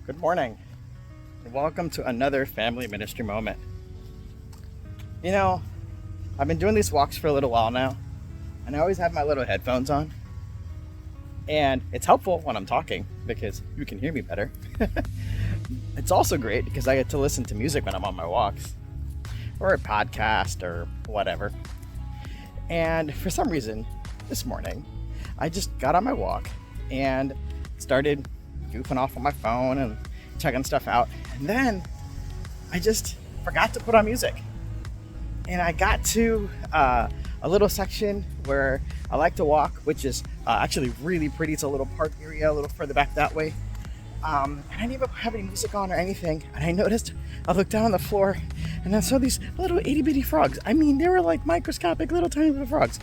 Good morning, and welcome to another family ministry moment. You know, I've been doing these walks for a little while now, and I always have my little headphones on, and it's helpful when I'm talking because you can hear me better. It's also great because I get to listen to music when I'm on my walks, or a podcast, or whatever. And for some reason, this morning, I just got on my walk and started goofing off on my phone and checking stuff out. And then I just forgot to put on music. And I got to a little section where I like to walk, which is actually really pretty. It's a little park area, a little further back that way. And I didn't even have any music on or anything. And I noticed, I looked down on the floor and I saw these little itty bitty frogs. I mean, they were like microscopic little tiny little frogs.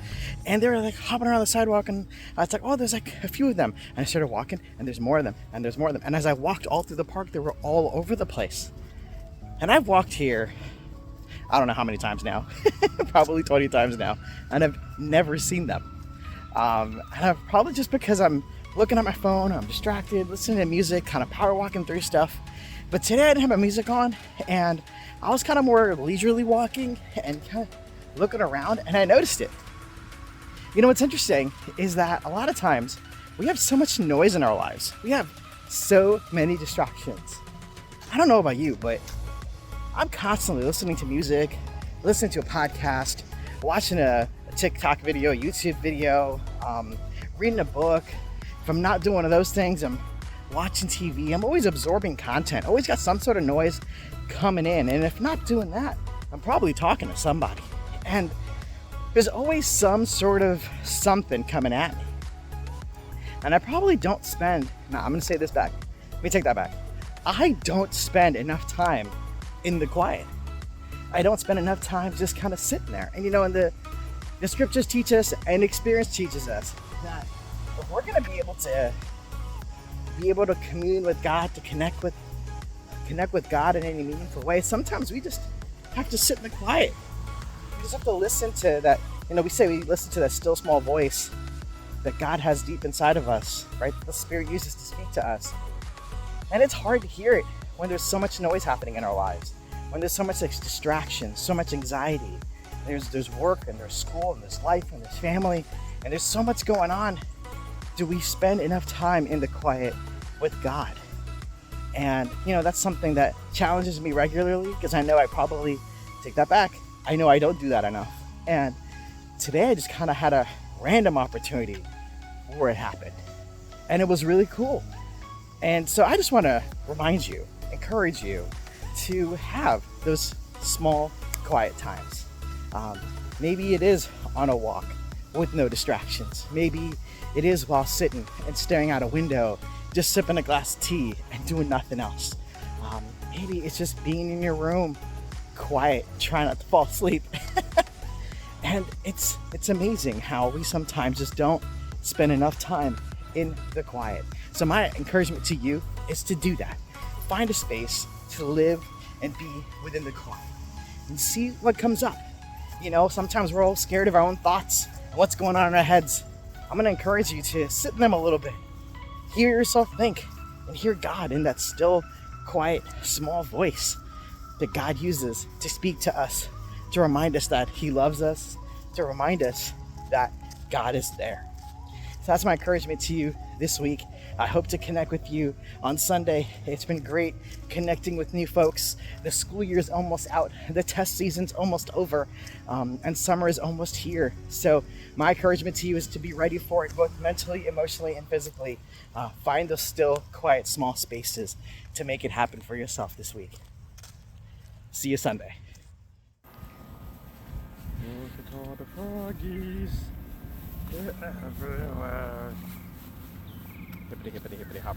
And they were like hopping around the sidewalk, and I was like, oh, there's like a few of them. And I started walking, and there's more of them, and there's more of them. And as I walked all through the park, they were all over the place. And I've walked here, I don't know how many times now, probably 20 times now, and I've never seen them. And I've probably just because I'm looking at my phone, I'm distracted, listening to music, kind of power walking through stuff. But today I didn't have my music on, and I was kind of more leisurely walking and kind of looking around, and I noticed it. You know, what's interesting is that a lot of times we have so much noise in our lives. We have so many distractions. I don't know about you, but I'm constantly listening to music, listening to a podcast, watching a TikTok video, a YouTube video, reading a book. If I'm not doing one of those things, I'm watching TV. I'm always absorbing content, always got some sort of noise coming in. And if not doing that, I'm probably talking to somebody. And there's always some sort of something coming at me. And I probably don't spend, I'm gonna say this back. Let me take that back. I don't spend enough time in the quiet. I don't spend enough time just kind of sitting there. And you know, and the scriptures teach us, and experience teaches us, that if we're gonna be able to commune with God, to connect with God in any meaningful way, sometimes we just have to sit in the quiet. We just have to listen to that. You know, we say we listen to that still small voice that God has deep inside of us, right? That the Spirit uses to speak to us. And it's hard to hear it when there's so much noise happening in our lives, when there's so much distraction, so much anxiety. There's work, and there's school, and there's life, and there's family, and there's so much going on. Do we spend enough time in the quiet with God? And you know, that's something that challenges me regularly, because I know I probably take that back. I know I don't do that enough. And today I just kind of had a random opportunity where it happened, and it was really cool. And so I just want to remind you, encourage you to have those small quiet times. Maybe it is on a walk with no distractions. Maybe it is while sitting and staring out a window, just sipping a glass of tea and doing nothing else. Maybe it's just being in your room, quiet, trying not to fall asleep. And it's amazing how we sometimes just don't spend enough time in the quiet. So my encouragement to you is to do that. Find a space to live and be within the quiet and see what comes up. You know, sometimes we're all scared of our own thoughts and what's going on in our heads. I'm gonna encourage you to sit in them a little bit. Hear yourself think and hear God in that still, quiet, small voice that God uses to speak to us, to remind us that He loves us, to remind us that God is there. So that's my encouragement to you this week. I hope to connect with you on Sunday. It's been great connecting with new folks. The school year is almost out. The test season's almost over, and summer is almost here. So my encouragement to you is to be ready for it, both mentally, emotionally, and physically. Find those still, quiet, small spaces to make it happen for yourself this week. See you Sunday. Look at all the froggies. They're everywhere. Hippity hippity hippity hop.